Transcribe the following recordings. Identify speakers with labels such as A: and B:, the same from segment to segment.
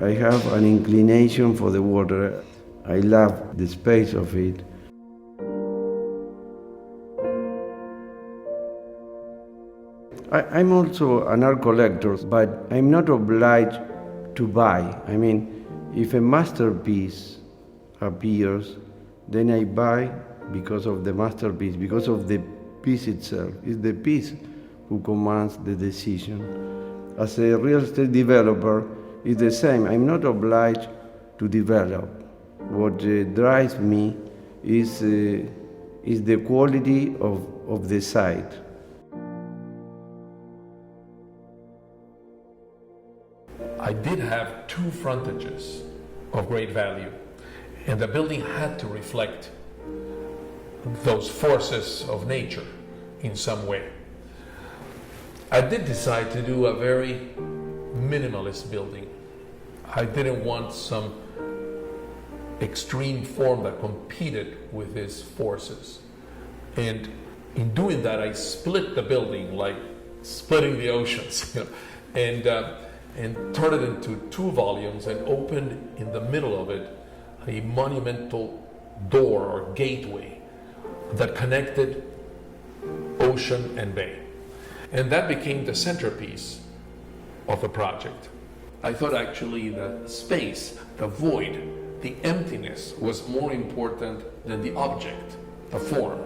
A: I have an inclination for the water. I love the space of it. I'm also an art collector, but I'm not obliged to buy. I mean, if a masterpiece appears, then I buy because of the masterpiece, because of the piece itself. It's the piece who commands the decision. As a real estate developer, it's the same. I'm not obliged to develop. What drives me is the quality of the site.
B: I did have two frontages of great value, and the building had to reflect those forces of nature in some way. I did decide to do a very minimalist building. I didn't want some extreme form that competed with these forces. And in doing that, I split the building like splitting the oceans, and turned it into two volumes and opened in the middle of it a monumental door or gateway that connected ocean and bay. And that became the centerpiece of the project. I thought actually the space, the void, the emptiness was more important than the object, the form.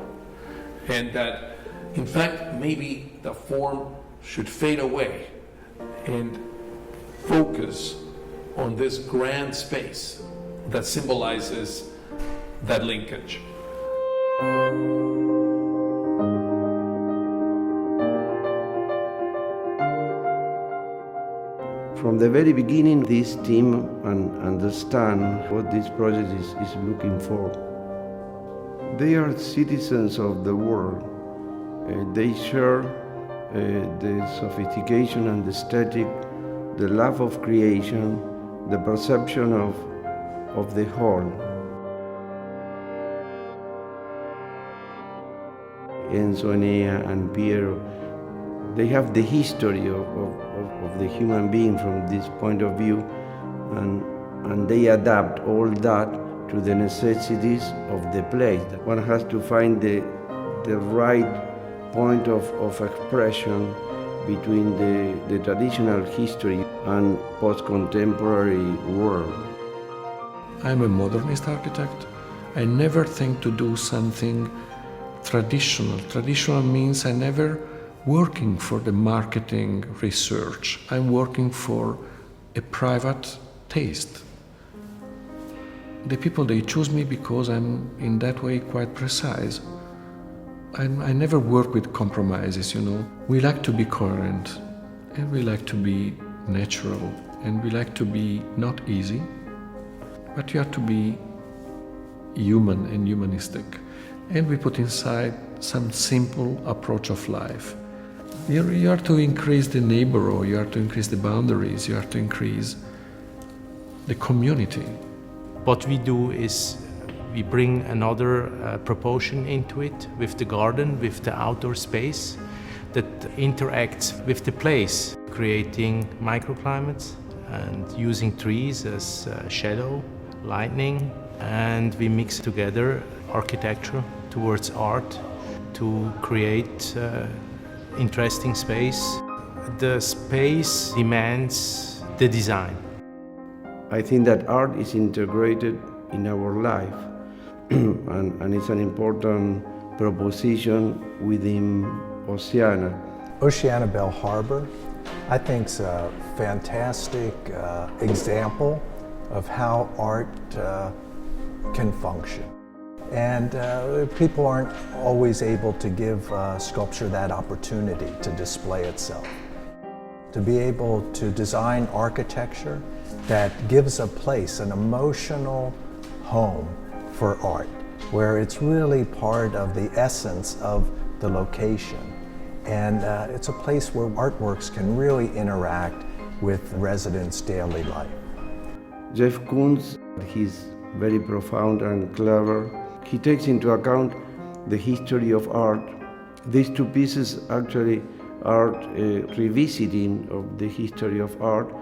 B: And that, in fact, maybe the form should fade away and focus on this grand space that symbolizes that linkage.
A: From the very beginning, this team understand what this project is looking for. They are citizens of the world. They share the sophistication and the aesthetic, the love of creation, the perception of the whole. Enzo, Enea, and Piero, they have the history of the human being from this point of view, and they adapt all that to the necessities of the place. One has to find the right point of expression between the traditional history and post-contemporary world.
C: I'm a modernist architect. I never think to do something traditional. Traditional means I never working for the marketing research. I'm working for a private taste. The people, they choose me because I'm in that way quite precise. I never work with compromises, you know. We like to be coherent, and we like to be natural, and we like to be not easy, but you have to be human and humanistic. And we put inside some simple approach of life. You have to increase the neighborhood, you have to increase the boundaries, you have to increase the community.
D: What we do is we bring another proportion into it with the garden, with the outdoor space that interacts with the place, creating microclimates and using trees as shadow, lighting, and we mix together architecture towards art to create interesting space. The space demands the design.
A: I think that art is integrated in our life and it's an important proposition within Oceana.
E: Oceana Bal Harbour, I think, is a fantastic example of how art can function. And people aren't always able to give sculpture that opportunity to display itself. To be able to design architecture that gives a place, an emotional home for art, where it's really part of the essence of the location. And it's a place where artworks can really interact with residents' daily life.
A: Jeff Koons, he's very profound and clever. He takes into account the history of art. These two pieces actually are revisiting of the history of art.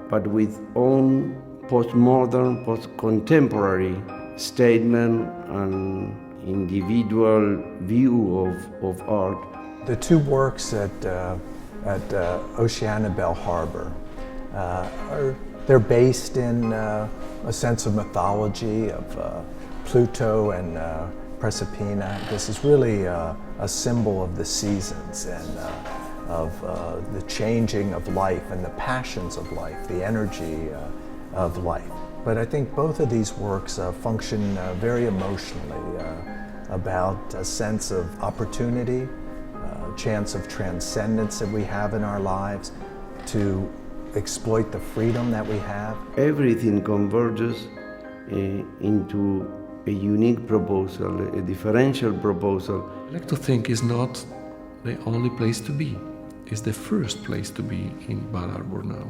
A: but with own postmodern, post-contemporary statement and individual view of art.
E: The two works at Oceana Bal Harbour they're based in a sense of mythology of Pluto and Proserpina. This is really a symbol of the seasons and of the changing of life and the passions of life, the energy of life. But I think both of these works function very emotionally about a sense of opportunity, chance of transcendence that we have in our lives, to exploit the freedom that we have.
A: Everything converges into a unique proposal, a differential proposal.
C: I like to think it's not the only place to be. It's the first place to be in Bal Harbour now.